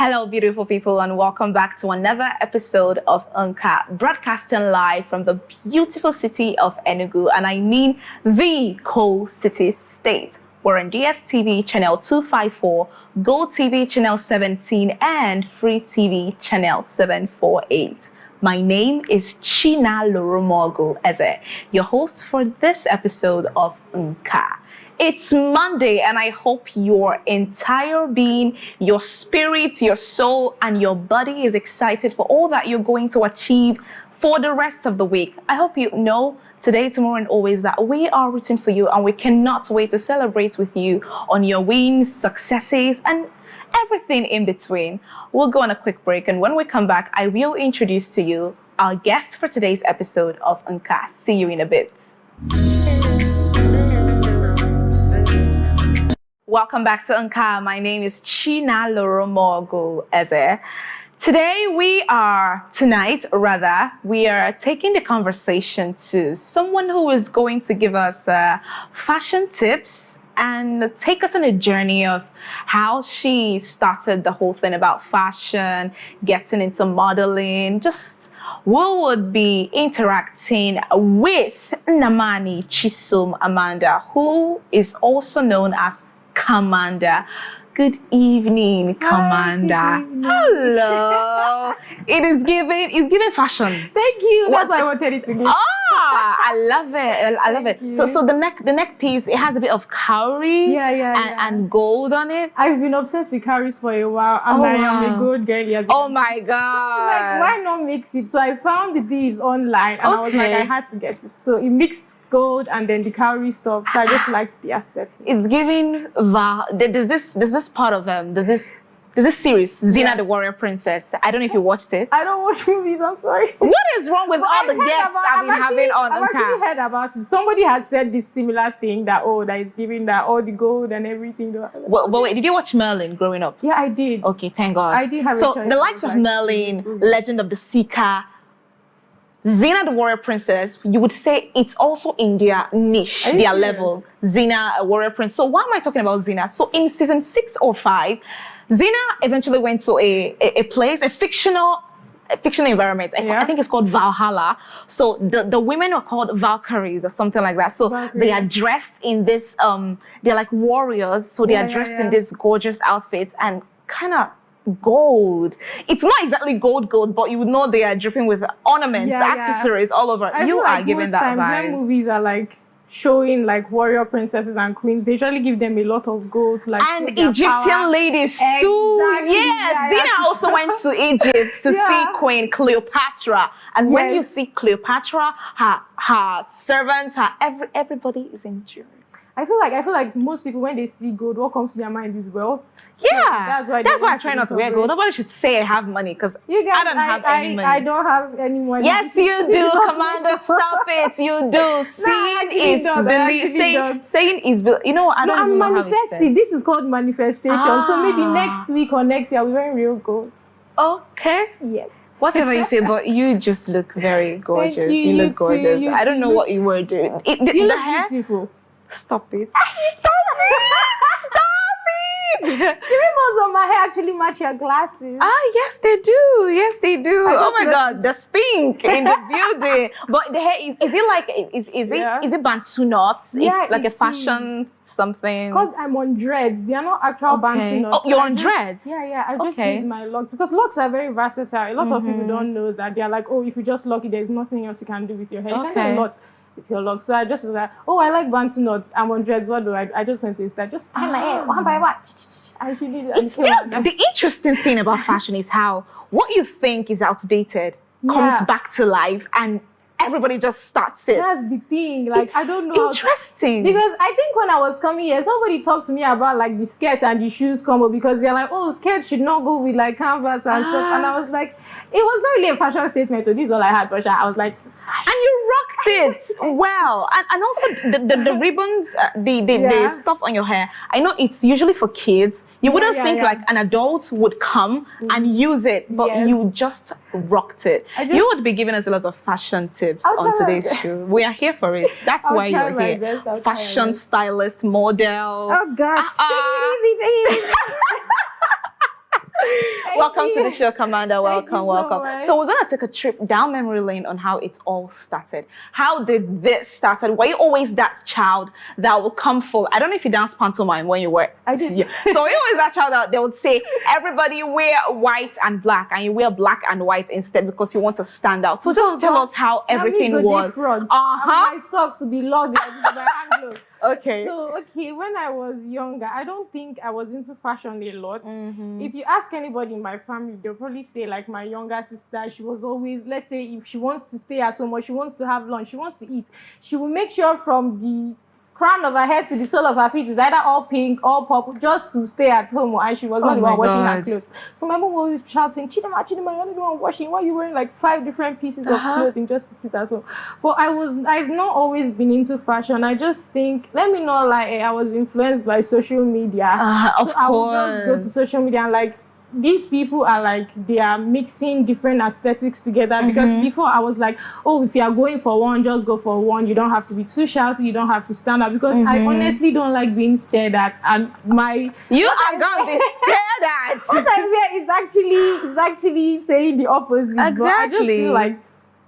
Hello, beautiful people, and welcome back to another episode of NKA, broadcasting live from the beautiful city of Enugu, and I mean the coal city state. We're on DSTV channel 254, Gold TV channel 17, and Free TV channel 748. My name is Chinalurumogu, your host for this episode of NKA. It's Monday, and I hope your entire being, your spirit, your soul, and your body is excited for all that you're going to achieve for the rest of the week. I hope you know today, tomorrow, and always that we are rooting for you, and we cannot wait to celebrate with you on your wins, successes, and everything in between. We'll go on a quick break, and when we come back, I will introduce to you our guest for today's episode of NKA. See you in a bit. Welcome back to NKA. My name is Chinalurumogu Eze. Tonight we are taking the conversation to someone who is going to give us fashion tips and take us on a journey of how she started the whole thing about fashion, getting into modeling. We would be interacting with Nnamani Chisom Amanda, who is also known as Camanda. Good evening, Camanda. Hello. It's giving fashion. Thank you. That's what I wanted it to give. I love it. I love it. So the neck piece, it has a bit of cowrie and gold on it. I've been obsessed with cowries for a while, and I am a gold girl. Oh my God. Like, why not mix it? So I found these online, and I was like, I had to get it. So it mixed gold and then the cowrie stuff. So I just liked the aesthetic. It's giving there's this part of there's this series, Xena the Warrior Princess. I don't know if you watched it. I don't watch movies, I'm sorry. What is wrong with all the guests I've been having on I've actually heard about it. Somebody has said this similar thing that that it's giving that all the gold and everything. But wait, did you watch Merlin growing up? Yeah, I did. Okay, thank God. I did have a So the likes of Merlin, Legend of the Seeker, Xena the Warrior Princess, you would say it's also in their niche, their level. Xena, a warrior prince. So why am I talking about Xena? So in season 6 or 5, Xena eventually went to a place, a fictional environment. I think it's called Valhalla. So the women are called Valkyries or something like that. So they are dressed in this, they're like warriors. So they are dressed in these gorgeous outfits and kind of gold. It's not exactly gold, but you would know they are dripping with ornaments, accessories all over. You are giving that vibe. When movies are like showing like warrior princesses and queens, they usually give them a lot of gold, like and Egyptian ladies too. Yeah, Xena also went to Egypt to see Queen Cleopatra, and when you see Cleopatra, her servants, everybody is in jewelry. I feel like most people, when they see gold, what comes to their mind is wealth. Yeah, so that's why I try not to wear gold. Nobody should say I have money because I don't have any money. I don't have any money. Yes, you do, Camanda. Stop it. You do. Seeing is belief. Saying is belief. You know, I don't even know how it's said. This is called manifestation. So maybe next week or next year we're wearing real gold. Okay. Yes. Whatever you say, but you just look very gorgeous. You look gorgeous. I don't know what you were doing. You look beautiful. Stop it. The ribbons on my hair actually match your glasses. Yes they do. Yes they do. Oh my God, the spink in the building. But the hair is it like is it Bantu knots? Yeah, it's like a fashion something. Because I'm on dreads. They are not actual Bantu knots. Oh, you're on dreads? Yeah. I just use my locks because locks are very versatile. A lot of people don't know that. They are like, if you just lock it, there's nothing else you can do with your hair. You can do a lot with your locks. So I just was like, I like Bantu knots. I'm on dreads. What do I just went to Insta. Just tie my hair one by one. I should do that. The interesting thing about fashion is how what you think is outdated comes back to life and everybody just starts it. That's the thing. Like, I don't know. Interesting. Because I think when I was coming here, somebody talked to me about like the skirt and the shoes combo because they're like, skirts should not go with like canvas and stuff. And I was like, it was not really a fashion statement. So this is all I had, but I was like, and you rocked it well. And also the ribbons, the stuff on your hair. I know it's usually for kids. You wouldn't think like an adult would come and use it, but you just rocked it. You would be giving us a lot of fashion tips on today's show. We are here for it. That's why you're here. Fashion stylist, model. Oh gosh, take it easy. Welcome to the show, Camanda. Welcome, welcome. Much. So we're going to take a trip down memory lane on how it all started. How did this started? Were you always that child that would come for, I don't know if you danced pantomime when you were. I did. Yeah. So were you always that child that they would say, everybody wear white and black, and you wear black and white instead because you want to stand out. So just tell us how everything was. My socks would be logged like this, my hand gloves. Okay. So, when I was younger, I don't think I was into fashion a lot. If you ask anybody in my family, they'll probably say, like, my younger sister, she was always, let's say, if she wants to stay at home or she wants to have lunch, she wants to eat, she will make sure from the crown of her head to the sole of her feet is either all pink, all purple, just to stay at home, and she was not the one washing her clothes. So my mom was shouting, Chidima, you're not the one washing. Why are you wearing like 5 different pieces of clothing just to sit at home? But I've not always been into fashion. I just think, let me not lie, I was influenced by social media. So I would just go to social media and like, these people are like, they are mixing different aesthetics together, because before I was like, oh, if you are going for one, just go for one. You don't have to be too shouty, you don't have to stand up, because I honestly don't like being stared at, and you are gonna be stared at. What I wear is actually saying the opposite. Exactly. But I just feel like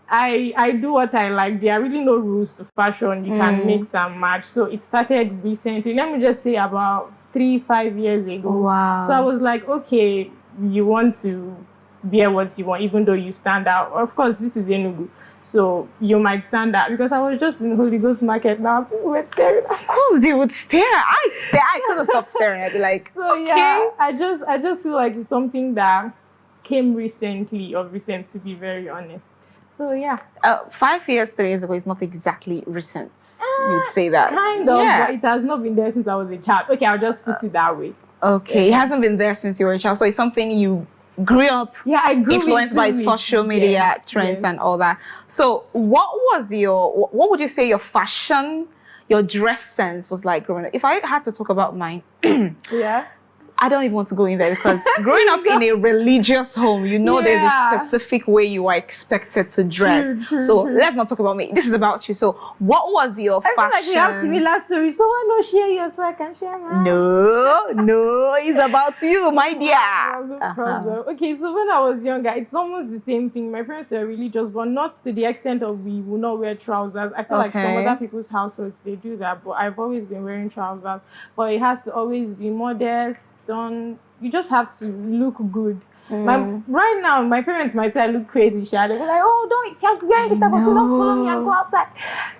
I do what I like. There are really no rules to fashion. You can mix and match. So it started recently. Let me just say about 3-5 years ago. Wow. So I was like, okay, you want to wear what you want, even though you stand out. Of course, this is Enugu, so you might stand out, because I was just in Holy Ghost Market now. People were staring at me. Of course, they would stare. I couldn't stop staring. I'd be like, so okay. Yeah, I just feel like it's something that came recently, to be very honest. So yeah. 5 years, 3 years ago is not exactly recent. You'd say that. Kind of, but it has not been there since I was a child. Okay, I'll just put it that way. Okay, it hasn't been there since you were a child. So it's something you grew up I grew influenced by social media trends and all that. So what would you say your fashion, your dress sense was like growing up? If I had to talk about mine, I don't even want to go in there, because growing up in a religious home, there's a specific way you are expected to dress. So let's not talk about me. This is about you. So what was your fashion? I feel like we have similar stories. So why not share yours so I can share mine? No, it's about you, my dear. No problem. Okay, so when I was younger, it's almost the same thing. My parents were religious, but not to the extent of we will not wear trousers. I feel like some other people's households, they do that, but I've always been wearing trousers. But it has to always be modest. You just have to look good. Right now, my parents might say I look crazy. They'll be like, oh, if you're wearing this type of thing, don't follow me and go outside.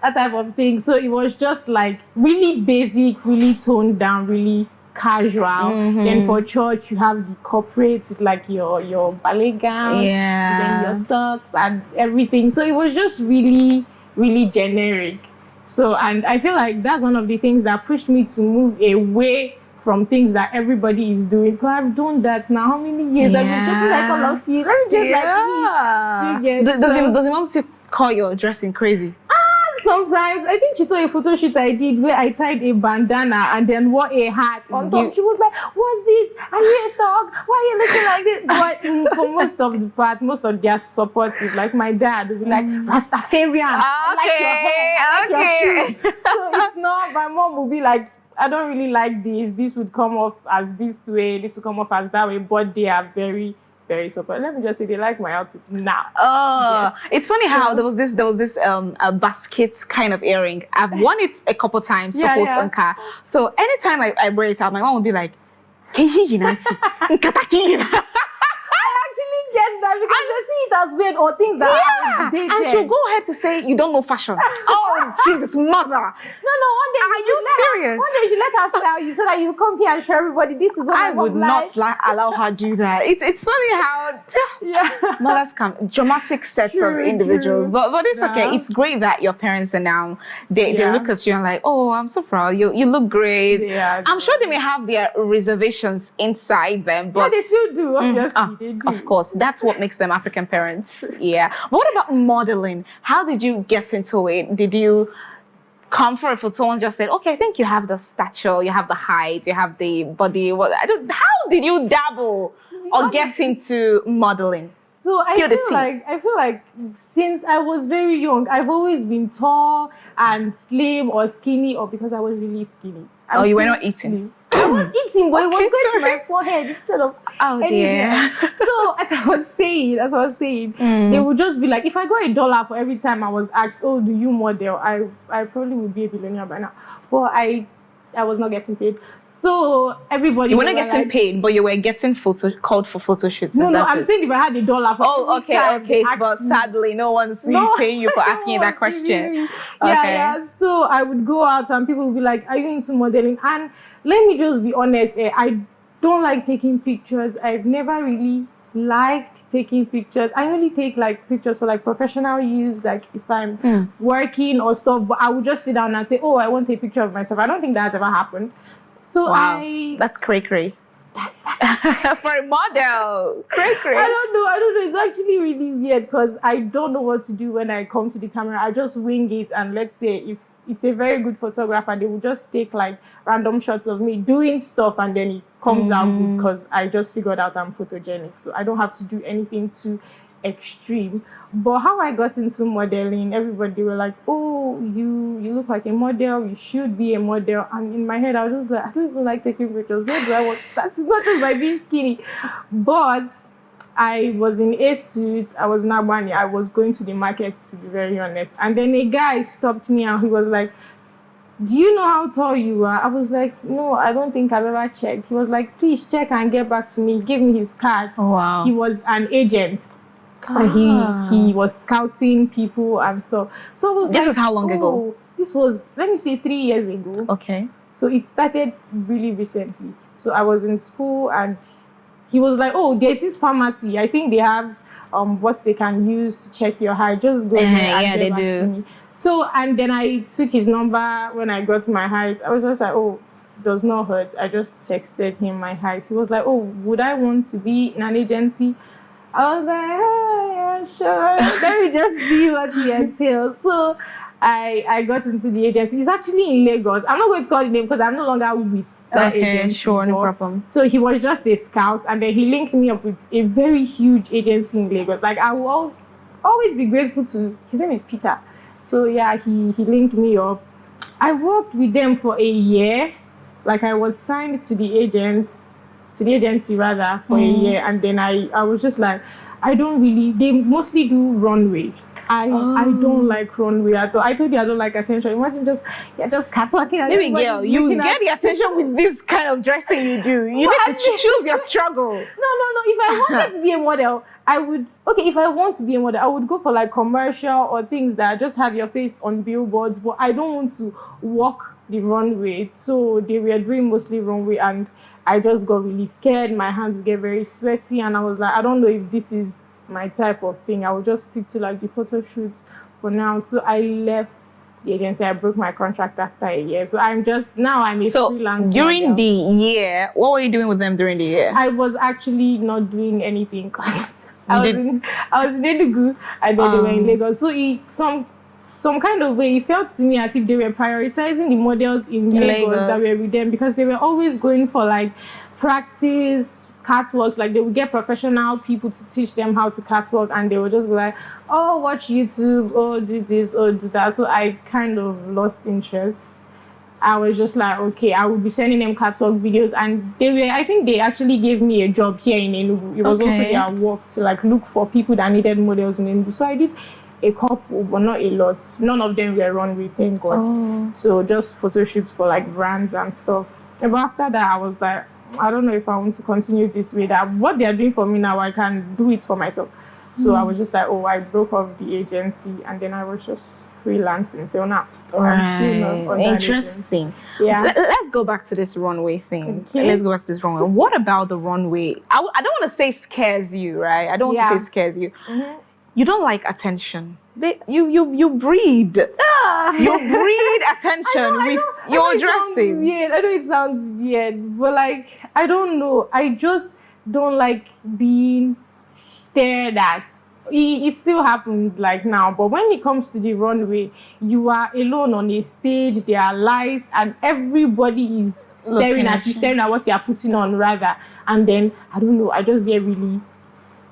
That type of thing. So it was just like really basic, really toned down, really casual. Then for church, you have the corporate with like your ballet gown, then your socks and everything. So it was just really, really generic. So, and I feel like that's one of the things that pushed me to move away from things that everybody is doing. Because I've done that now. How many years? I've been just like all of you. Let me just like me. Does your mom still call your dressing crazy? Sometimes. I think she saw a photo shoot I did where I tied a bandana and then wore a hat on top. She was like, what's this? Are you a dog? Why are you looking like this? But for most of the parts, most of their supportive, like my dad would be like, Rastafarian. I like your hair. I like your shoes. So it's not, my mom will be like, I don't really like this. This would come off as this way. This would come off as that way. But they are very, very supportive. Let me just say they like my outfits now. It's funny how there was this a basket kind of earring. I've worn it a couple times to quote Nka. So anytime I wear it out, my mom would be like, get that because they see it as weird or things that are outdated. And she'll go ahead to say, you don't know fashion. Oh, Jesus, mother. No, one day are you serious? One day you let her style you so that you come here and show everybody this is what I would not allow her do that. It's funny how mothers come, dramatic sets of individuals. But it's okay. It's great that your parents are now, they look at you and like, oh, I'm so proud. You look great. Yeah, I'm sure they may have their reservations inside them. But they still do, obviously. They do. Of course. That's what makes them African parents. Yeah. But what about modeling? How did you get into it? Did you come for it for someone just said, okay, I think you have the stature, you have the height, you have the body. How did you dabble or get into modeling? So I feel like since I was very young, I've always been tall and slim or skinny, or because I was really skinny. You were not eating? I was eating, but it was going to my forehead instead of dear. So So as I was saying, they would just be like, if I got $1 for every time I was asked, oh, do you model? I probably would be a billionaire by now. But I was not getting paid. So everybody. You weren't getting paid, but you were getting called for photo shoots. No, I'm saying if I had $1 for every time okay. But sadly, no one's paying you for asking that question. Yeah. So I would go out and people would be like, are you into modeling? And let me just be honest, I don't like taking pictures. I've never really liked taking pictures. I only take like pictures for like professional use, like if I'm working or stuff, but I would just sit down and say, oh, I want a picture of myself. I don't think that's ever happened. So that's cray. That's for a model. Cray. I don't know. It's actually really weird because I don't know what to do when I come to the camera. I just wing it, and let's say if it's a very good photographer, they will just take like random shots of me doing stuff, and then it comes out good because I just figured out I'm photogenic, so I don't have to do anything too extreme. But how I got into modeling, everybody were like, oh, you look like a model, you should be a model. And in my head I was just like, I don't even like taking pictures. Where do I want to start? It's not just by being skinny. But I was in a suit, I was Nnamani, I was going to the market, to be very honest. And then a guy stopped me and he was like, do you know how tall you are? I was like, no, I don't think I've ever checked. He was like, please check and get back to me. He gave me his card. Oh, wow. He was an agent. And he was scouting people and stuff. So I was This was how long ago? This was, let me say, 3 years ago. Okay. So it started really recently. So I was in school and he was like, oh, there's this pharmacy. I think they have what they can use to check your height. Just go there and get back to me. So, and then I took his number when I got my height. I was just like, oh, does not hurt. I just texted him my height. He was like, oh, would I want to be in an agency? I was like, oh, yeah, sure. Let me just see what he entails. So I got into the agency. It's actually in Lagos. I'm not going to call the name because I'm no longer with that agency. Sure, no problem. So he was just a scout, and then he linked me up with a very huge agency in Lagos. Like, I will always be grateful to, his name is Peter. So yeah, he linked me up. I worked with them for a year. Like, I was signed to the agency rather, for a year, and then I was just like, they mostly do runway. I don't like runway at all. I told you I don't like attention. Imagine just catwalking and maybe girl, you get the attention with this kind of dressing you do. You need to choose your struggle. No. If I wanted to be a model, if I want to be a model, I would go for like commercial or things that just have your face on billboards, but I don't want to walk the runway. So they were doing mostly runway, and I just got really scared. My hands get very sweaty, and I was like, I don't know if this is my type of thing. I will just stick to like the photo shoots for now. So I left the agency. I broke my contract after a year. So I'm a freelance during model. the year, what were you doing with them during the year? I was actually not doing anything because I was in Enugu and then they were in Lagos. So some kind of way, it felt to me as if they were prioritizing the models in Lagos that were with them, because they were always going for like practice catwalks. Like, they would get professional people to teach them how to catwalk, and they would just be like, oh, watch YouTube, oh, do this, oh, do that. So I kind of lost interest. I was just like, okay, I would be sending them catwalk videos, and I think they actually gave me a job here in Enugu. It was also their work to like look for people that needed models in Enugu. So I did a couple, but not a lot. None of them were runway, thank God. So just photo shoots for like brands and stuff. But after that, I was like, I don't know if I want to continue this way. That what they are doing for me now, I can do it for myself. So I was just like, I broke off the agency, and then I was just freelancing till now. Interesting. Yeah. Let's go back to this runway thing. Okay. Let's go back to this runway. What about the runway? I don't want to say scares you, right? I don't want to say scares you. You don't like attention. You breed. You breed attention with your dressing. Weird. I know it sounds weird, but like, I don't know. I just don't like being stared at. It still happens like now, but when it comes to the runway, you are alone on a stage. There are lights, and everybody is staring at you, staring at what you are putting on rather. And then I don't know. I just get really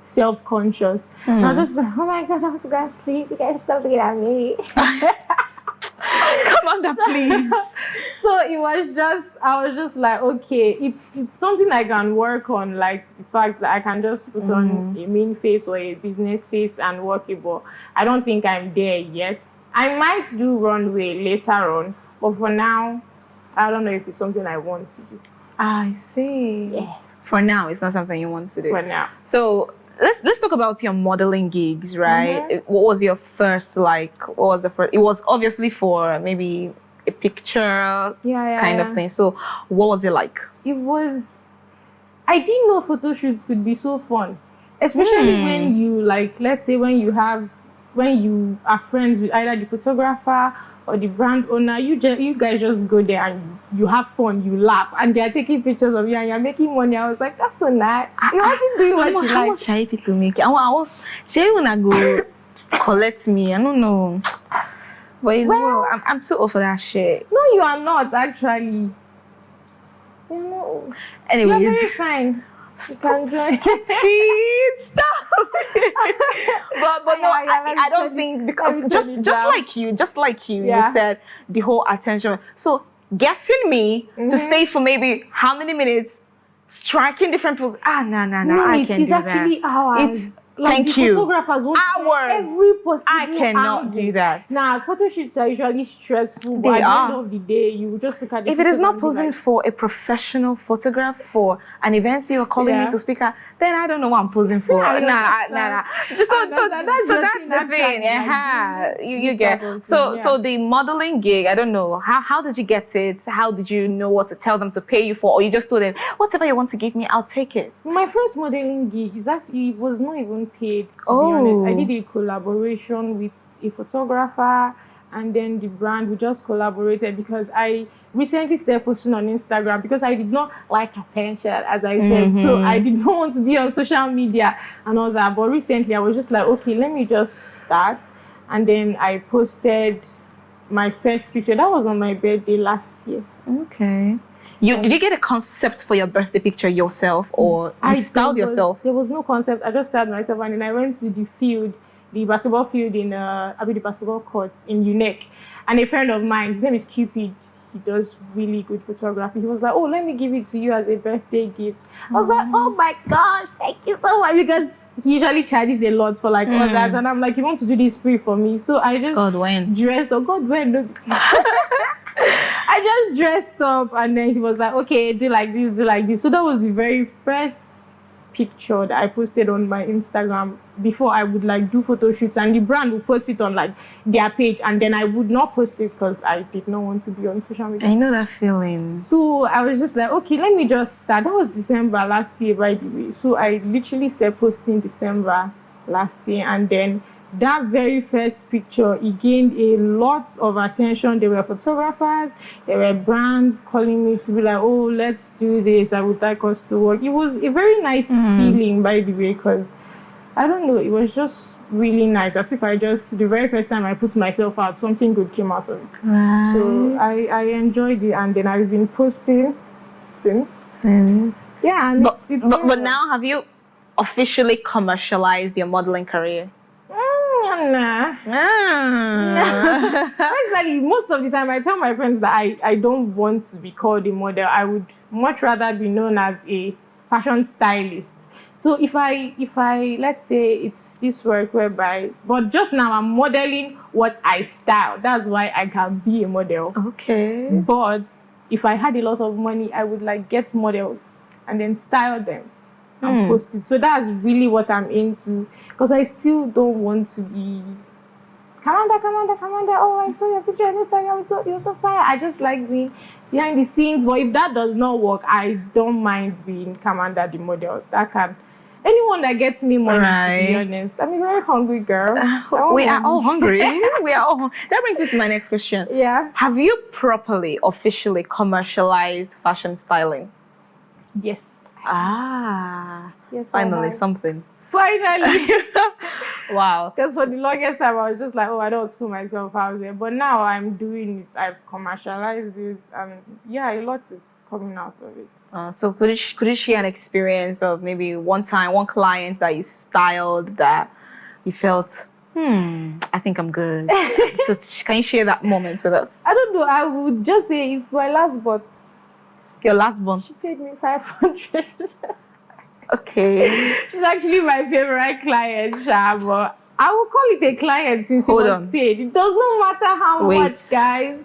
self-conscious. And I was just like, oh my God, I want to go and sleep. You guys stop looking at me. Camanda, please. So I was just like, okay, it's something I can work on, like the fact that I can just put on a mean face or a business face and work it, but I don't think I'm there yet. I might do runway later on, but for now, I don't know if it's something I want to do. I see. Yes. For now, it's not something you want to do. For now. So let's talk about your modeling gigs, right? What was your first What was the first? It was obviously for maybe a picture kind of thing. So what was it like? It was. I didn't know photo shoots could be so fun, especially when you let's say when you are friends with either the photographer or the brand owner, you guys just go there and you have fun, you laugh, and they are taking pictures of you and you're making money. I was like, that's so nice. Imagine doing what you like. How much are people making? I was gonna go collect me. I don't know. But it's well, I'm too old for that shit. No, you are not actually. You know. Anyways. You're very fine. You can join. Stop. but no, I don't think, because just like you, you said the whole attention. So getting me to stay for maybe how many minutes, striking different poses. No, I can't do that. It's actually hours. It's thank you. Photographers want hours. Every possible I cannot angle. do that. Now, photo shoots are usually stressful, but at the end of the day, you just look at the if it is not posing for a professional photograph for an event you're calling me to speak at, then I don't know what I'm posing for. Nah. Just so that's the thing. You get. So the modeling gig, I don't know. How did you get it? How did you know what to tell them to pay you for? Or you just told them, whatever you want to give me, I'll take it? My first modeling gig it was not even paid, to be honest. I did a collaboration with a photographer, and then the brand, we just collaborated because I recently started posting on Instagram because I did not like attention, as I said. So I did not want to be on social media and all that. But recently I was just like, okay, let me just start. And then I posted my first picture. That was on my birthday last year. Okay. Did you get a concept for your birthday picture yourself, or you styled yourself? There was no concept. I just styled myself, and then I went to the basketball field the basketball court in UNEC. And a friend of mine, his name is Cupid, he does really good photography. He was like, oh, let me give it to you as a birthday gift. I was like, oh my gosh, thank you so much, because he usually charges a lot for others, and I'm like, you want to do this free for me? So I just dressed up. God when? No, I just dressed up, and then he was like, okay, do like this, do like this. So that was the very first picture that I posted on my Instagram before I would do photo shoots, and the brand would post it on their page, and then I would not post it because I did not want to be on social media. I know that feeling. So I was just like, okay, let me just start. That was December last year, by the way. So I literally started posting December last year, and then that very first picture, it gained a lot of attention. There were photographers, there were brands calling me to be like, oh, let's do this, I would like us to work. It was a very nice feeling, by the way, because I don't know, it was just really nice, as if the very first time I put myself out, something good came out of it. Right. So I enjoyed it, and then I've been posting since. Yeah, and but now, have you officially commercialized your modeling career? Nah. Personally, most of the time I tell my friends that I don't want to be called a model. I would much rather be known as a fashion stylist. So if I let's say it's this work whereby, but just now I'm modeling what I style. That's why I can be a model. Okay. But if I had a lot of money, I would get models and then style them and post it. So that's really what I'm into, because I still don't want to be Camanda. Oh, I saw your picture on Instagram. You're so fire. I just like being behind the scenes. But if that does not work, I don't mind being Camanda the model. That can. Anyone that gets me money, to be honest. I'm a very hungry girl. We are all hungry. That brings me to my next question. Yeah. Have you properly, officially commercialized fashion styling? Yes. Yes, finally something. Finally. Wow. Because for the longest time I was just like, oh, I don't want to put myself out there. But now I'm doing it. I've commercialized it, and a lot is coming out of it. So could you share an experience of maybe one client that you styled that you felt, I think I'm good. So can you share that moment with us? I don't know. I would just say it's my last, but Your last one. she paid me 500. Okay. She's actually my favorite client, Sha, but I will call it a client since it was paid. It does not matter how much, guys.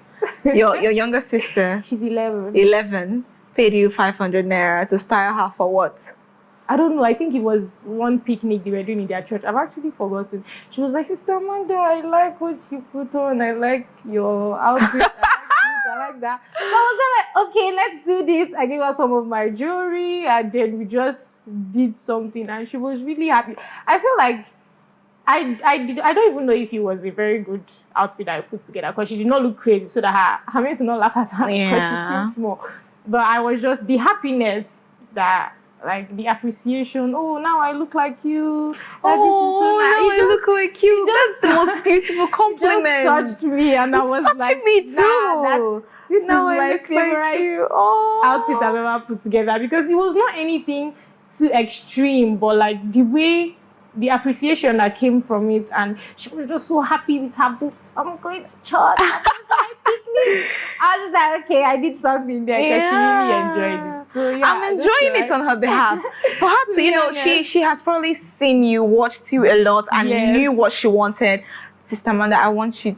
Your younger sister, she's 11. 11, paid you 500 naira to style her for what? I don't know. I think it was one picnic they were doing in their church. I've actually forgotten. She was like, Sister Amanda, I like what you put on. I like your outfit. I like that. So I was like, okay, let's do this. I gave her some of my jewelry, and then we just did something, and she was really happy. I feel like I don't even know if it was a very good outfit that I put together, because she did not look crazy, so that her mates did not laugh at her because she's still small. But I was just the happiness that, like, the appreciation. Oh, now I look like you. Oh, now I look like you. That's the most beautiful compliment. It just touched me, and I was like, touching me too. This is my favorite outfit I've ever put together, because it was not anything too extreme, but like the way, the appreciation that came from it, and she was just so happy with her boots. I'm going to church. I was just like, okay, I did something there, because she really enjoyed it. So yeah, I'm enjoying it on her behalf. For her to, you know, she has probably seen you, watched you a lot, and knew what she wanted. Sister Amanda, I want to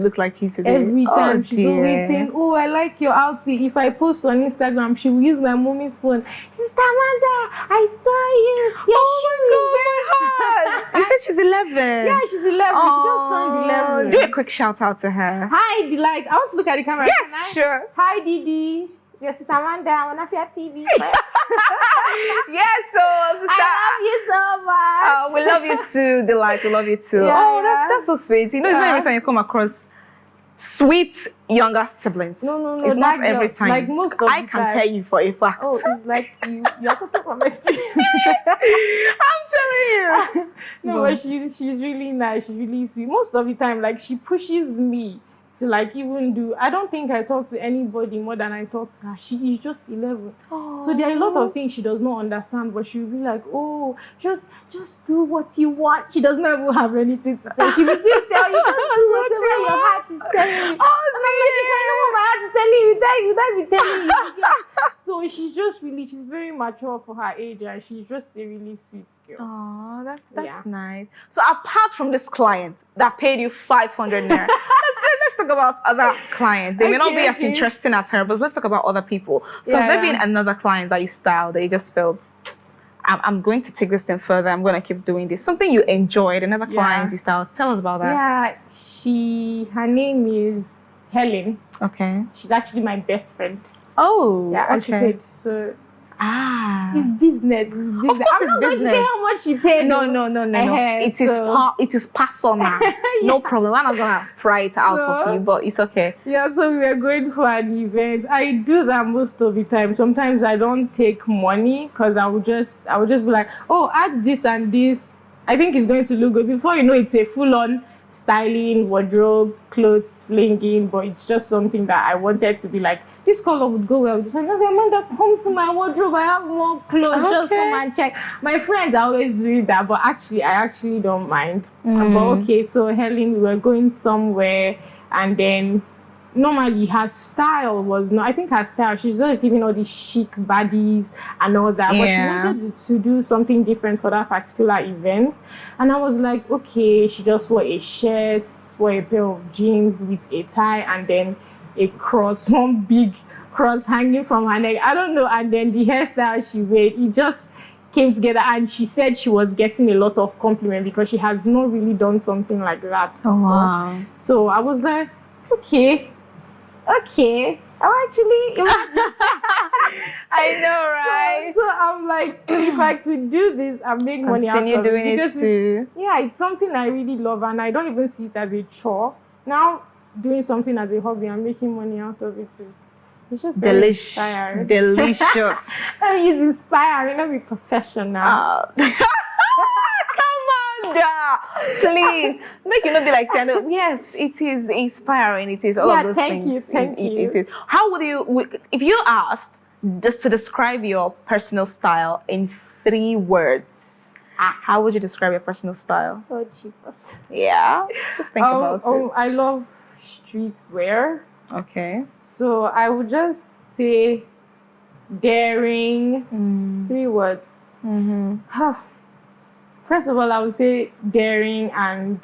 look like you today. Every time she's always saying, oh, I like your outfit. If I post on Instagram, she will use my mommy's phone. Sister Amanda, I saw you. Your shoe is very hot. You said she's 11. Yeah, she's 11. She just turned 11. Do a quick shout out to her. Hi, Delight. I want to look at the camera. Yes, sure. Hi, Didi. Your Sister Amanda on Afia TV. Yes, so sister, I love you so much. We love you too, Delight. We love you too. That's so sweet. You know, it's not every time you come across sweet younger siblings. No. It's not every time. Like most of I can tell you for a fact. Oh, it's like you're talking from experience. I'm telling you. No, but she's really nice. She's really sweet. Most of the time, like, she pushes me to, like, even do. I don't think I talk to anybody more than I talk to her. She is just 11. So there are a lot of things she does not understand, but she'll be like, oh, just do what you want. She does not even have anything to say. She will still tell you, just do whatever your heart is telling you. Oh, and I'm like, if I know what my heart is telling you, would I be telling you? Yeah. So she's just really, she's very mature for her age, and she's just a really sweet girl. Oh, that's nice. So apart from this client that paid you 500 naira, let's talk about other clients. They may not be as interesting as her, but let's talk about other people. So has there been another client that you styled that you just felt, I'm going to take this thing further, I'm going to keep doing this? Something you enjoyed, another client you styled. Tell us about that. Yeah, her name is Helen. Okay. She's actually my best friend. Oh, yeah, and she paid. So it's business. Of course, it's business. Say how much she paid. No. It is personal. No problem. I'm not gonna pry it out of you, but it's okay. Yeah, so we were going for an event. I do that most of the time. Sometimes I don't take money, because I would just be like, oh, add this and this. I think it's going to look good. Before you know, it's a full-on styling, wardrobe, clothes, flinging, but it's just something that I wanted to be like, this color would go well. Just like, Amanda, come to my wardrobe. I have more clothes. Just come and check. My friends are always doing that, but I actually don't mind. But okay, so Helen, we were going somewhere, and then normally her style was not. I think her style, she's just giving all these chic baddies and all that. But she wanted to do something different for that particular event, and I was like, okay. She just wore a shirt, wore a pair of jeans with a tie, and then a cross, one big cross hanging from her neck. I don't know. And then the hairstyle she wear, it just came together. And she said she was getting a lot of compliment because she has not really done something like that. Oh, wow. So I was like, okay. I know, right? So I'm like, if I could do this and make money out of it. Continue doing it too. It's something I really love, and I don't even see it as a chore. Now, doing something as a hobby and making money out of it it's just inspiring. Delicious. I mean, it's inspiring, not be professional. Camanda, please make you not be like saying, yes, it is inspiring. It is all of those things. Thank you. It is. How would you, if you asked just to describe your personal style in 3 words, How would you describe your personal style? Oh, Jesus. Yeah, just think about it. I love streetwear. Okay. So I would just say daring. 3 words. First of all, I would say daring and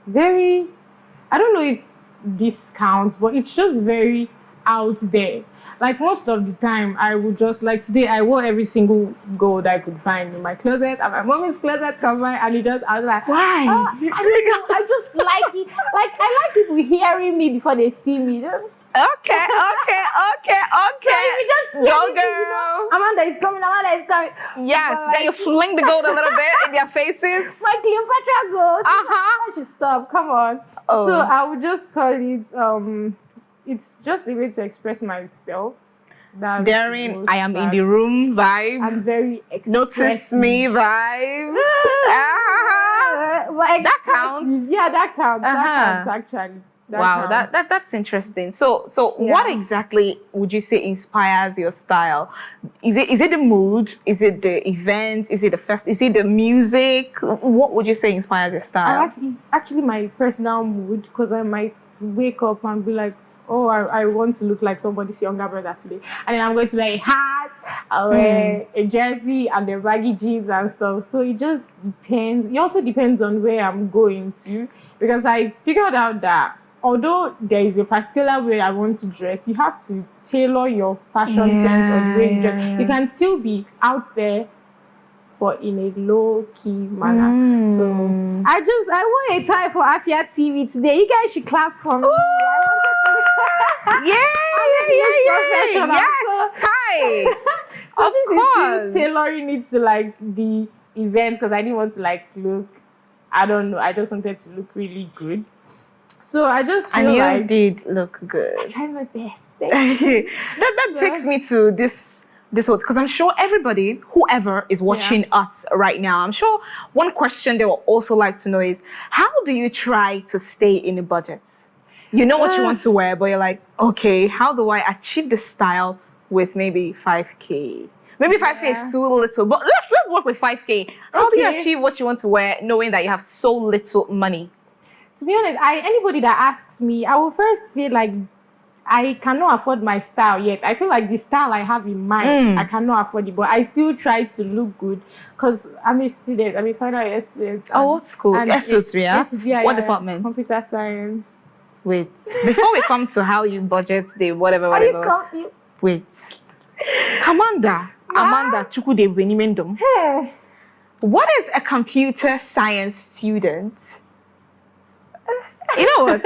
very, I don't know if this counts, but it's just very out there. Like most of the time, I would just like today, I wore every single gold I could find in my closet, and my mommy's closet combined, and I was like, why? Oh, I don't know, I just like it. Like, I like people hearing me before they see me. Okay. So if you just Go, me, girl. Amanda is coming. Yes, But then you fling the gold a little bit in their faces. My Cleopatra gold. I should stop. Come on. Oh. So I would just call it. It's just a way to express myself. That's Daring, I am in the room vibe. I'm very expressive. Notice me vibe. That counts. Yeah, that counts. That counts actually. Wow, that's interesting. So what exactly would you say inspires your style? Is it the mood? Is it the event? Is it Is it the music? What would you say inspires your style? It's actually my personal mood, because I might wake up and be like, oh, I want to look like somebody's younger brother today, and then I'm going to wear a hat, I'll wear a jersey and the baggy jeans and stuff. So it just depends. It also depends on where I'm going to, because I figured out that although there is a particular way I want to dress, you have to tailor your fashion sense or the way you dress. You can still be out there, but in a low-key manner. So I wore a tie for Afia TV today. You guys should clap for me. Yes, tie. So this is still tailoring it to like the events, because I didn't want to like look, I don't know, I just wanted to look really good. So I just feel you did look good. I tried my best. that takes me to this one, because I'm sure everybody, whoever is watching us right now, I'm sure one question they will also like to know is, how do you try to stay in a budget? You know what you want to wear, but you're like, okay, how do I achieve this style with maybe 5K? Maybe 5K is too little, but let's work with 5K. How do you achieve what you want to wear knowing that you have so little money? To be honest, anybody that asks me, I will first say like, I cannot afford my style yet. I feel like the style I have in mind, I cannot afford it, but I still try to look good, because I'm a student. I'm a final year student. Oh, what school? SO3, yeah? What department? Computer science. Wait, before we come to how you budget the whatever. Wait, Camanda, Amanda Chukwude Wenimendum. Hey. What is a computer science student? You know what?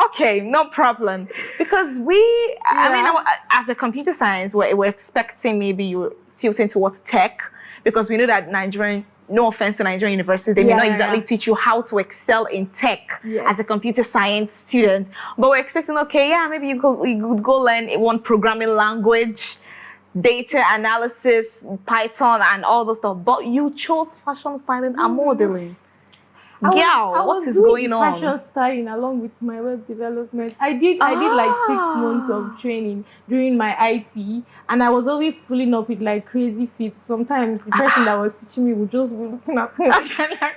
Okay, no problem. Because I mean, as a computer science, we're expecting maybe you're tilting towards tech, because we know that Nigerian, no offense to Nigerian universities, they may not exactly teach you how to excel in tech as a computer science student. But we're expecting, okay, maybe you could go learn one programming language, data analysis, Python, and all those stuff. But you chose fashion styling and modeling. What is going on? Fashion styling along with my web development. I did like 6 months of training during my IT, and I was always pulling up with like crazy fits. Sometimes the person that was teaching me would just be looking at me like,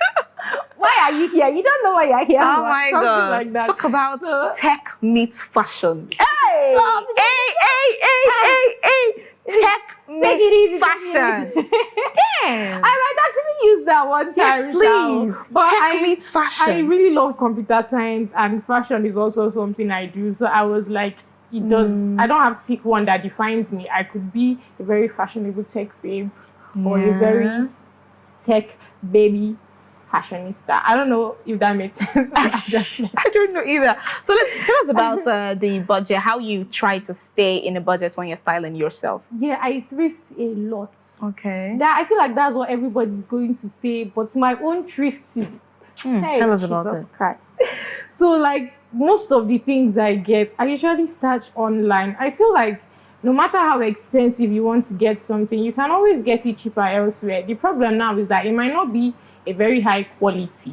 why are you here? You don't know why you're here. Oh my God. Like that. Talk about tech meets fashion. Hey! Stop. Hey! Tech meets fashion. Damn. I might actually use that one time. Yes, please. But tech meets fashion. I really love computer science, and fashion is also something I do. So I was like, I don't have to pick one that defines me. I could be a very fashionable tech babe or a very tech baby fashionista. I don't know if that makes sense. I don't know either. So tell us about the budget, how you try to stay in a budget when you're styling yourself. Yeah, I thrift a lot. Okay. I feel like that's what everybody's going to say, but my own thrifting. Tell us about Jesus Christ. So like most of the things I get, I usually search online. I feel like no matter how expensive you want to get something, you can always get it cheaper elsewhere. The problem now is that it might not be a very high quality,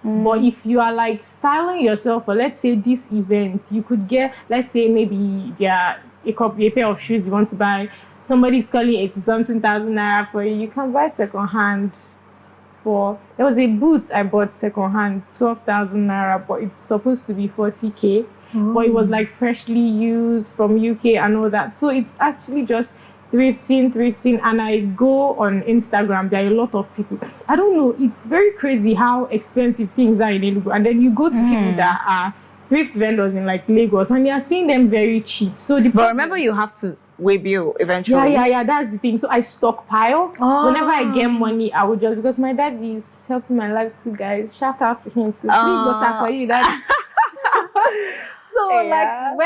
but if you are like styling yourself for, let's say, this event, you could get, let's say, maybe a pair of shoes you want to buy, somebody's calling 80-something thousand naira for you, you can buy second hand there was a boot I bought secondhand, 12,000 naira, but it's supposed to be 40k. But it was like freshly used from UK and all that. So it's actually just thrifting, and I go on Instagram. There are a lot of people. I don't know. It's very crazy how expensive things are in Enugu, and then you go to people that are thrift vendors in like Lagos, and they are seeing them very cheap. So but remember, you have to weigh bill eventually. Yeah. That's the thing. So I stockpile. Whenever I get money, I would just, because my dad is helping my life too, guys. Shout out to him too. Please go for you, dad. So like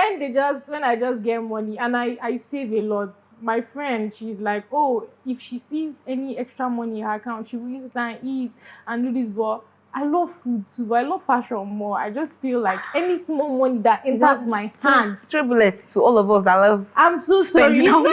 when I just get money and I save a lot, my friend, she's like, oh, if she sees any extra money in her account, she will use it and eat and do this. But I love food too, but I love fashion more. I just feel like any small money that enters my hands. Tribulate to all of us that love. I'm so sorry. You guys should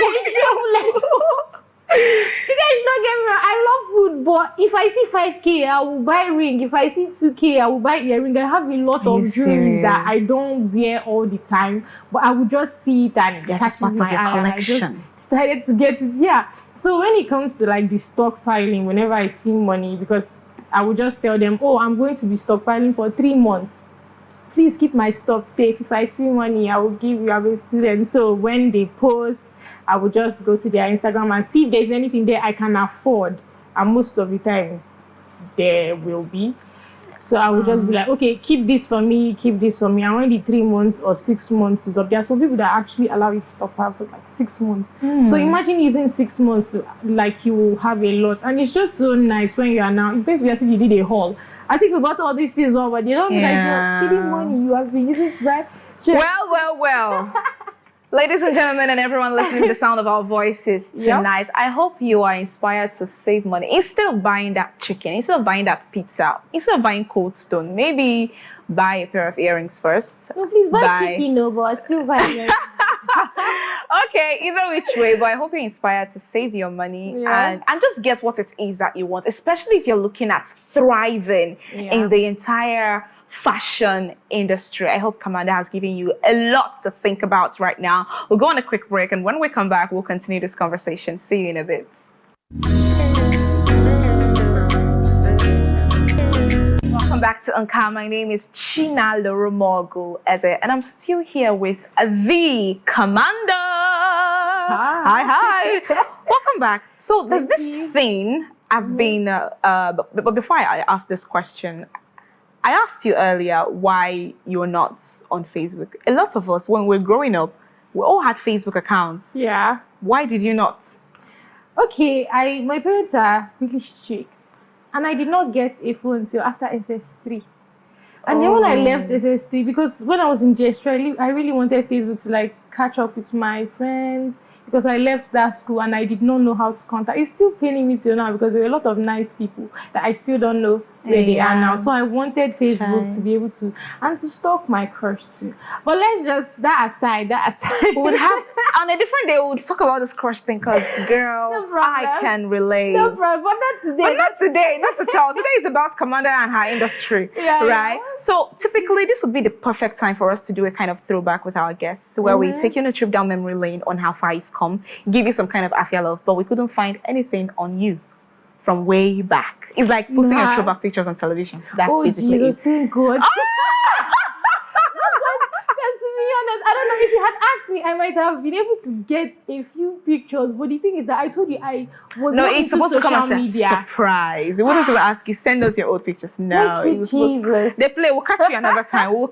not get me wrong. I love food, but if I see 5k, I will buy ring. If I see 2k, I will buy earring. I have a lot of jewelry that I don't wear all the time, but I will just see it and it catches my eye. Collection. And I just decided to get it. Yeah. So when it comes to like the stockpiling, whenever I see money, because I will just tell them, oh, I'm going to be stockpiling for 3 months. Please keep my stuff safe. If I see money, I will give you. I'm a student. So when they post, I will just go to their Instagram and see if there's anything there I can afford. And most of the time, there will be. So I will just be like, okay, keep this for me, keep this for me. And when the 3 months or 6 months is up, there are some people that actually allow you to stockpile for like 6 months. So imagine using 6 months, like you will have a lot. And it's just so nice when you are now, it's going to be as if you did a haul. As if you got all these things over, but you don't realize you're feeding money you have been using to buy. Well. Ladies and gentlemen, and everyone listening to the sound of our voices tonight, I hope you are inspired to save money. Instead of buying that chicken, instead of buying that pizza, instead of buying Cold Stone, maybe buy a pair of earrings first. No, please buy chicken, no, but still buy earrings. Okay, either which way, but I hope you're inspired to save your money and just get what it is that you want, especially if you're looking at thriving in the entire fashion industry. I hope Camanda has given you a lot to think about right now. We'll go on a quick break, and when we come back, we'll continue this conversation. See you in a bit. Welcome back to NKA. My name is Chinalurumogu, and I'm still here with the Camanda. Hi. Welcome back. So there's this thing I've been, but before I ask this question, I asked you earlier why you're not on Facebook. A lot of us, when we're growing up, we all had Facebook accounts. Yeah. Why did you not? Okay, my parents are really strict, and I did not get a phone until after SS3. And then when I left SS3, because when I was in JS3, I really wanted Facebook to like catch up with my friends, because I left that school and I did not know how to contact. It's still paining me till now because there were a lot of nice people that I still don't know where they are now. So I wanted Facebook to be able to, and to stalk my crush too. But let's just, that aside. We would have, on a different day, we would talk about this crush thing, because girl, I can relate. No problem, but not today. But not today, not at all. Today is about Camanda and her industry, right? So typically, this would be the perfect time for us to do a kind of throwback with our guests, where we take you on a trip down memory lane on how far you've come, give you some kind of Afia love, but we couldn't find anything on you from way back. It's like posting your throwback pictures on television. That's basically Jesus, it. Thank God. Because to be honest, I don't know, if you had asked me, I might have been able to get a few pictures. But the thing is that I told you I was not into social media. Surprise. We wanted to ask you, send us your old pictures. No. They play. We'll catch you another time. So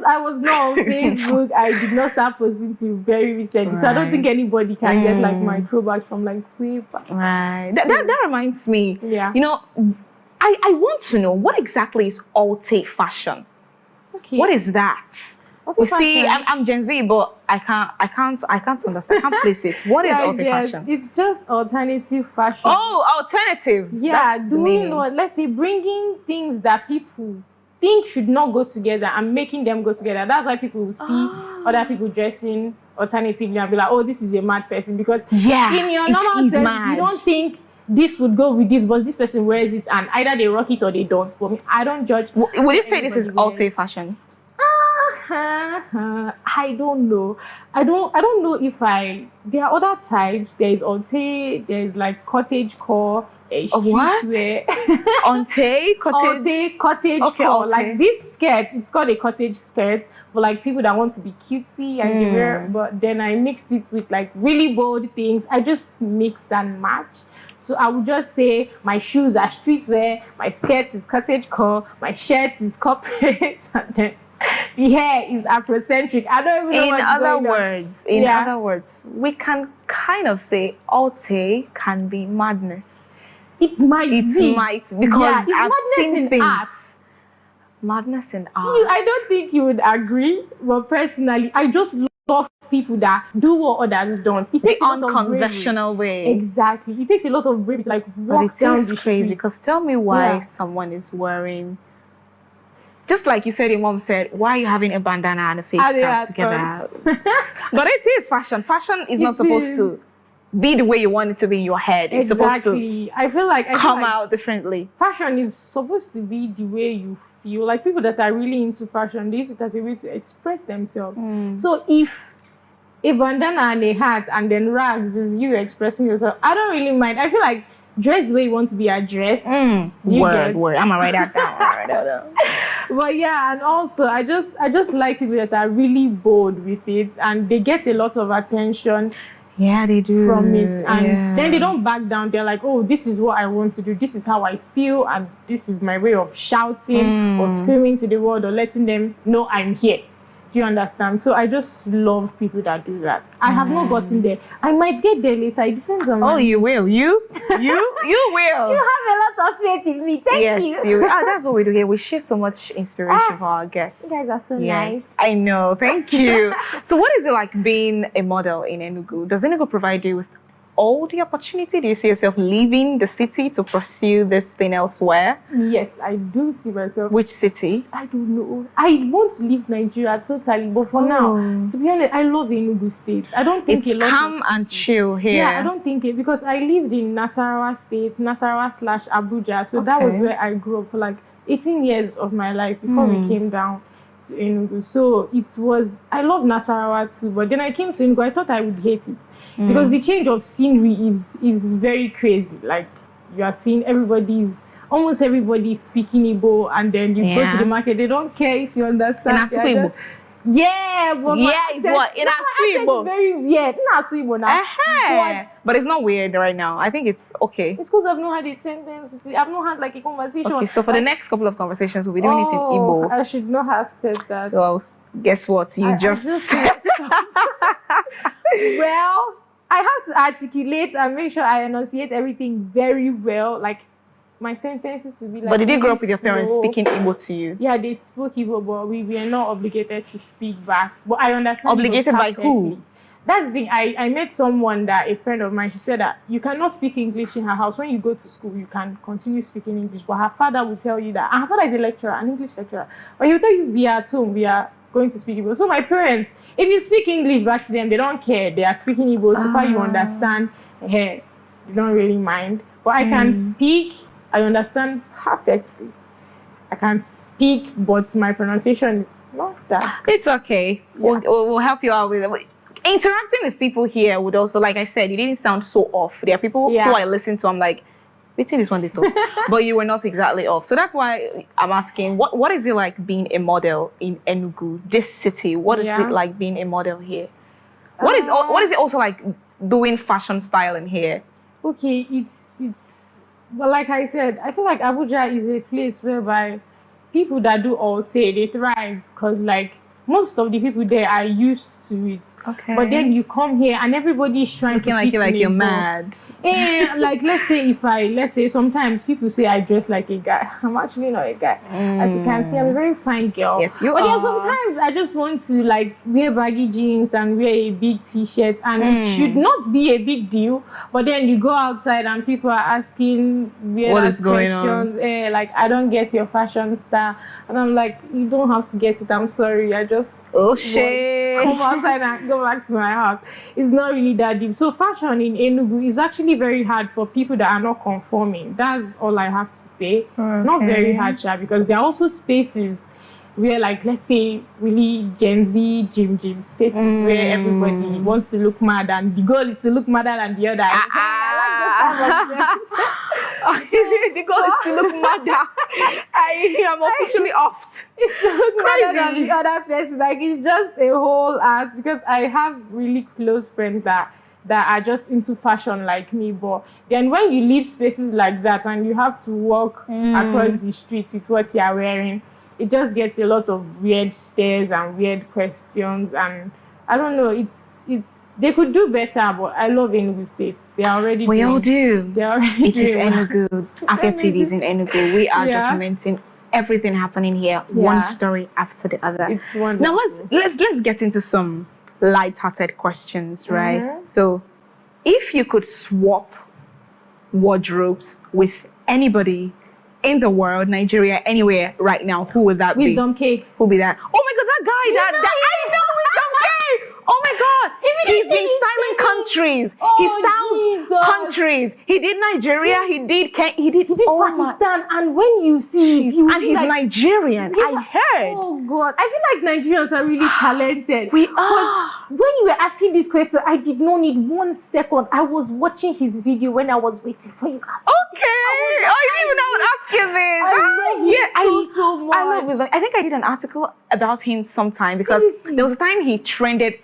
I was not on Facebook. I did not start posting till very recently. So I don't think anybody can get like my throwbacks from like way back. Right. That reminds me. Yeah. You know, I want to know, what exactly is alt fashion? Okay. What is that? See, I'm Gen Z, but I can't understand. I can't place it. What is alt fashion? It's just alternative fashion. Oh, alternative. Yeah, doing what? Let's say bringing things that people think should not go together and making them go together. That's why people will see other people dressing alternatively and be like, oh, this is a mad person. Because in your normal sense, you don't think this would go with this, but this person wears it and either they rock it or they don't. But I don't judge. Would you say this is alt fashion? I don't know. I don't know if there are other types. There is Onte, there is like cottage core, What? Onte, cottage? Cottage Okay, core. Onte. Like this skirt, it's called a cottage skirt for like people that want to be cutesy and they wear, but then I mixed it with like really bold things. I just mix and match. So I would just say my shoes are streetwear, my skirt is cottage core, my shirt is corporate, and then the hair is Afrocentric. I don't even know what's going on. In other words, we can kind of say Alte can be madness. It might be because it's I've seen madness in things. art. Madness in art. I don't think you would agree, but personally, I just love people that do what others don't. It takes The a lot of unconventional way. Exactly. It takes a lot of bravery to like walk down the crazy. street. Because tell me why someone is wearing, just like you said, your mom said, why are you having a bandana and a face cap together? But it is fashion. Fashion is not supposed to be the way you want it to be in your head. It's supposed to I feel like come out differently. Fashion is supposed to be the way you feel. Like people that are really into fashion, they use it as a way to express themselves. So if a bandana and a hat and then rags is you expressing yourself, I don't really mind. I feel like dress the way you want to be addressed. Word. I'm gonna write that down. But yeah, and also I just like people that are really bold with it and they get a lot of attention. Yeah, they do. From it, and then they don't back down. They're like, oh, this is what I want to do. This is how I feel, and this is my way of shouting or screaming to the world or letting them know I'm here. Do you understand? So I just love people that do that. I have not gotten there. I might get there later. It depends on. Oh, you will. You will. You have a lot of faith in me. Thank you. That's what we do here. We share so much inspiration for our guests. You guys are so nice. I know. Thank you. So what is it like being a model in Enugu? Does Enugu provide you with all the opportunity? Do you see yourself leaving the city to pursue this thing elsewhere? Yes, I do see myself. Which city? I don't know. I want to leave Nigeria totally, but for now, to be honest, I love Enugu State. I don't think it's calm and chill here. Yeah, I don't think it, because I lived in Nasarawa State, Nasarawa/Abuja, so that was where I grew up for like 18 years of my life before we came down to Enugu. So I love Nasarawa too, but then I came to Enugu, I thought I would hate it. Because the change of scenery is very crazy. Like you are seeing almost everybody speaking Igbo, and then you go to the market, they don't care if you understand. Igbo. Yeah, but it's what? In Igbo. It's very weird. Igbo now. But it's not weird right now. I think it's okay. It's because I've not had a sentence. I've not had like a conversation. Okay, so for the next couple of conversations, we'll be doing it in Igbo. I should not have said that. Well, guess what? You just said. Well, I have to articulate and make sure I enunciate everything very well. Like my sentences will be like. But did you grow up with your parents speaking Igbo to you? Yeah, they spoke Igbo, but we were not obligated to speak back. But I understand. Obligated by who? That's the thing. I met someone that, a friend of mine, she said that you cannot speak English in her house. When you go to school, you can continue speaking English. But her father will tell you that. And her father is a lecturer, an English lecturer. But he'll tell you, we are at home, we are going to speak Igbo. So my parents, if you speak English back to them, they don't care. They are speaking Igbo. So far you understand, hey, you don't really mind. But I can speak, I understand perfectly. I can speak, but my pronunciation is not that. It's okay. Yeah. We'll help you out with it. Interacting with people here would also, like I said, you didn't sound so off. There are people who I listen to, I'm like, waiting this one they talk. But you were not exactly off. So that's why I'm asking, what is it like being a model in Enugu, this city? What is it like being a model here? What is it also like doing fashion styling here? Okay, it's well, like I said, I feel like Abuja is a place whereby people that do Alte, they thrive, because like most of the people there are used to it. Okay. But then you come here and everybody is trying to fit like you're mad. And like let's say sometimes people say I dress like a guy. I'm actually not a guy. As you can see, I'm a very fine girl. Yes, you are. But then sometimes I just want to like wear baggy jeans and wear a big t-shirt, and it should not be a big deal. But then you go outside and people are asking what is going questions. Like I don't get your fashion style, and I'm like, you don't have to get it. I'm sorry. I just come outside and go back to my house. It's not really that deep. So fashion in Enugu is actually very hard for people that are not conforming. That's all I have to say. Okay. Not very hard, because there are also spaces wear like, let's say, really Gen Z gym spaces where everybody wants to look mad and the goal is to look madder than the other. The goal is to lolook madder. I am officially off. It's to look madder than the other person. Like, it's just a whole ass, because I have really close friends that are just into fashion like me, but then when you leave spaces like that and you have to walk across the streets with what you are wearing, it just gets a lot of weird stares and weird questions, and I don't know, it's they could do better, but I love Enugu State. They are already we all do. They are already It is Enugu. Afia TV is in Enugu. We are documenting everything happening here, one story after the other. It's wonderful. Now let's get into some light-hearted questions, right? So, if you could swap wardrobes with anybody in the world, Nigeria, anywhere right now, who would that be? Wisdom K. Who would be that? Oh my God, that guy! I know Wisdom K! Oh my God! He's been styling countries. He styles countries. He did Nigeria. He did Pakistan. And when you see it, and he's like, Nigerian. I heard. Oh God! I feel like Nigerians are really talented. We are. When you were asking this question, I did not need 1 second. I was watching his video when I was waiting for him. Okay. I didn't even know I would ask you this. I love him so much. I love him. I think I did an article about him sometime, because there was a time he trended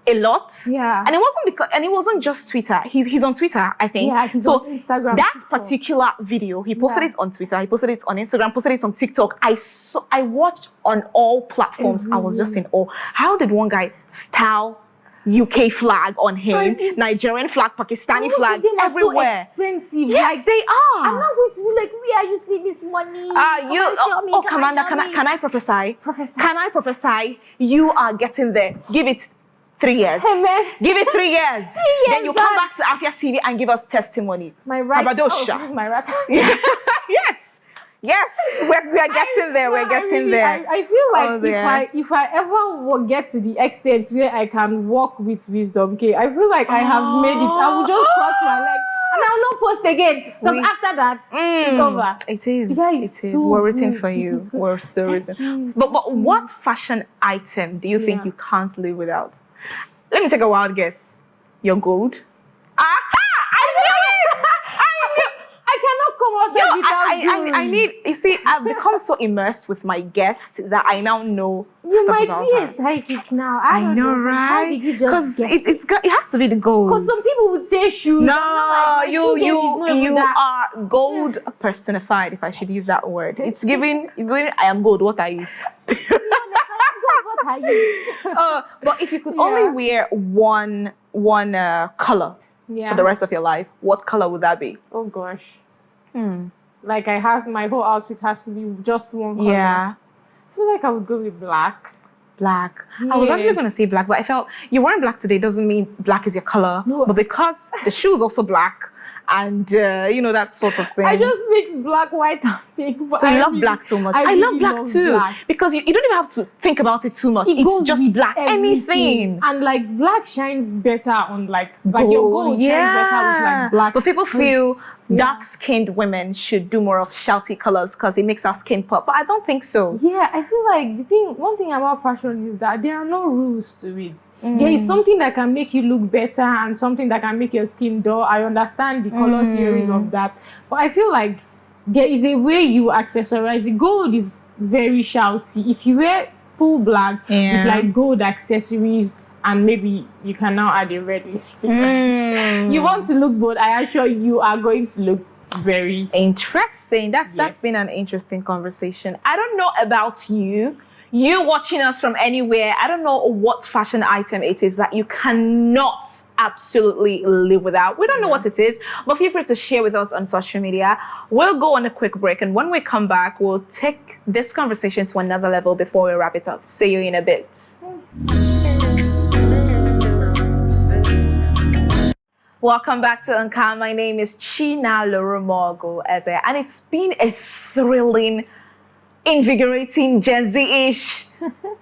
a lot. Yeah. And it wasn't just Twitter. He's on Twitter, I think. Yeah, he's on Instagram. That particular video, he posted it on Twitter, he posted it on Instagram, posted it on TikTok. I watched on all platforms. I was just in awe. How did one guy style UK flag on him, Nigerian flag, Pakistani flag, everywhere? So expensive. Yes, like, they are. I'm not going to be like, where are you seeing this money? Camanda, can I prophesy? Prophesy. Can I prophesy? You are getting there. Give it 3 years. Amen. Give it 3 years. 3 years. Then you come back to Afia TV and give us testimony. My right. Abadosha. My right. Yes, we are getting there. We're getting there. I feel like if I ever get to the extent where I can walk with Wisdom K, I feel like I have made it. I will just cross my leg and I will not post again, because after that it's over. It is. We're rooting for you. We're so rooting. But what fashion item do you think you can't live without? Let me take a wild guess. Your gold. I need, you see, I've become so immersed with my guest that I now know you stuff might about be her. a psychic now. I know, right? Because it has to be the gold. Because some people would say shoes. No, you are gold personified, if I should use that word. It's giving, I am gold. What are you? What are you? But if you could only wear one color for the rest of your life, what color would that be? Oh gosh. Like, I have my whole outfit has to be just one color. Yeah. I feel like I would go with black. Black. I was actually going to say black, but I felt you're wearing black today doesn't mean black is your color. No. But because the shoe is also black and, that sort of thing. I just mix black, white, and pink. So you love black so much. I love black too. Because you don't even have to think about it too much. It's just black. Anything. And like black shines better on like your gold shines better with like black. But people feel dark-skinned women should do more of shouty colors because it makes our skin pop. But I don't think so. Yeah, I feel like one thing about fashion is that there are no rules to it. There is something that can make you look better and something that can make your skin dull. I understand the color theories of that. But I feel like there is a way you accessorize it. Gold is very shouty. If you wear full black with like gold accessories, and maybe you can now add a red lipstick. You want to look good, I assure you are going to look very interesting. That's been an interesting conversation. I don't know about you watching us from anywhere. I don't know what fashion item it is that you cannot absolutely live without. We don't know what it is, but feel free to share with us on social media. We'll go on a quick break, and when we come back, we'll take this conversation to another level before we wrap it up. See you in a bit. Welcome back to NKA. My name is Chinalurumogu, and it's been a thrilling, invigorating, Gen Z-ish,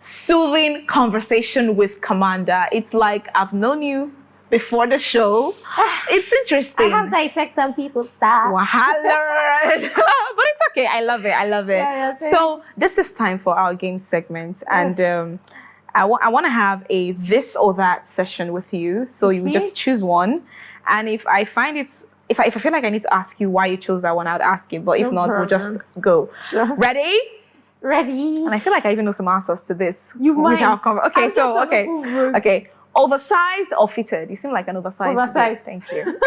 soothing conversation with Camanda. It's like I've known you before the show. It's interesting. I have to affect some people's style. Wahala. But it's okay. I love it. Yeah, So this is time for our game segment. And I want to have a this or that session with you. So you just choose one. And if I find it's, if I feel like I need to ask you why you chose that one, I would ask you. But if not, we'll just go. Sure. Ready? Ready. And I feel like I even know some answers to this. You might. Okay. Oversized or fitted? You seem like an oversized. Oversized. Thank you.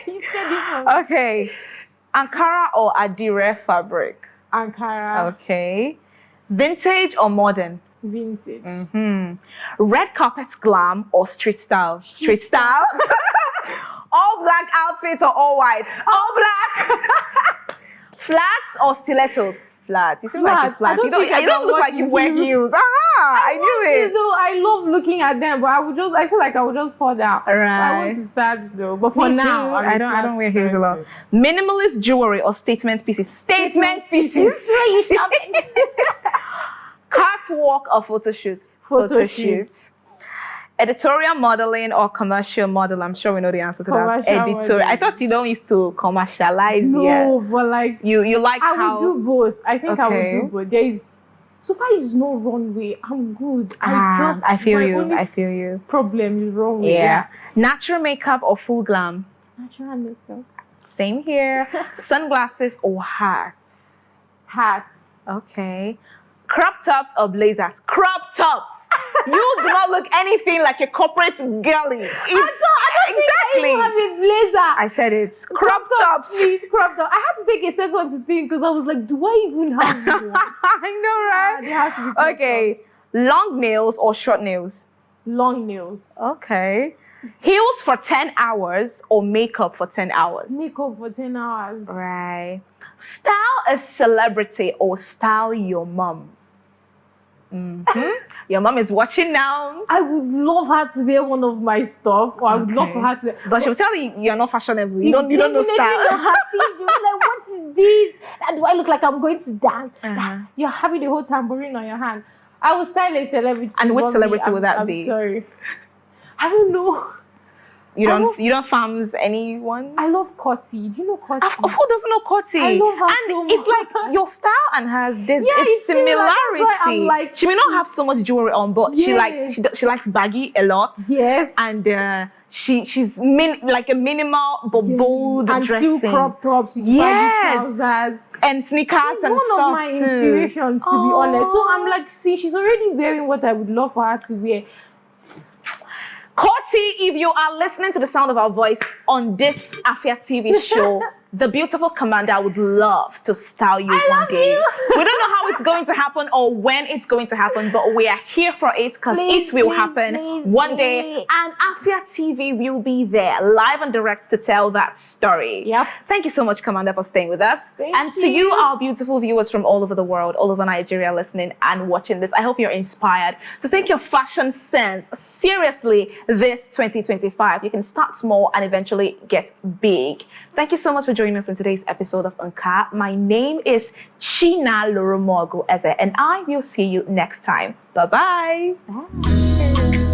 You said it. Okay. Ankara or Adire fabric? Ankara. Okay. Vintage or modern? Vintage. Red carpet glam or street style? Street style. All black outfits or all white? All black. Flats or stilettos? Flats. You seem like you're flat. You don't look like you wear heels. I knew it. Though I love looking at them, but I feel like I would just fall down. Right. I want to start though, but for now, I don't wear heels a lot. Minimalist jewelry or statement pieces? Statement pieces. You shopping. Catwalk or photo shoot? Photo shoot. Editorial modeling or commercial model? I'm sure we know the answer to that. Editorial. I thought you don't used to commercialize. No, but like you like I would do both. I think I would do both. There is so far is no runway. I'm good. I feel you. Problem is runway. Yeah. Natural makeup or full glam? Natural makeup. Same here. Sunglasses or hats? Hats. Okay. Crop tops or blazers? Crop tops. You do not look anything like a corporate girly. I don't think I have a blazer. I said it's crop tops. Please, crop top. I had to take a second to think because I was like, do I even have one? I know, right? There has to be crop tops. Long nails or short nails? Long nails. Okay. Heels for 10 hours or makeup for 10 hours? Makeup for 10 hours. Right. Style a celebrity or style your mom? Your mom is watching now. I would love her to wear one of my stuff, or I would love for her to. But she'll tell you you're not fashionable. You don't know style. You're like, what is this? Do I look like I'm going to dance? You're having the whole tambourine on your hand. I will style a celebrity. And which celebrity would that be? I'm sorry. I don't know. You don't farms anyone? I love Coty. Do you know Coty? Who doesn't know Coty? I love her and so much. It's like your style and hers. There's a similarity. Like, she may not have so much jewelry on, but she likes baggy a lot. Yes. And she's like a minimal but bold and dressing. And still crop tops with baggy trousers. And sneakers she's and one stuff of my inspirations, to be honest. So I'm like, see, she's already wearing what I would love for her to wear. Coty, if you are listening to the sound of our voice on this Afia TV show, the beautiful Camanda would love to style you one day. We don't know how it's going to happen or when it's going to happen, but we are here for it because it will happen one day. And Afia TV will be there, live and direct to tell that story. Yep. Thank you so much, Camanda, for staying with us. And to you, our beautiful viewers from all over the world, all over Nigeria, listening and watching this, I hope you're inspired to take your fashion sense seriously this 2025. You can start small and eventually get big. Thank you so much for joining us in today's episode of NKA. My name is Chinalurumogu, and I will see you next time. Bye-bye. Bye.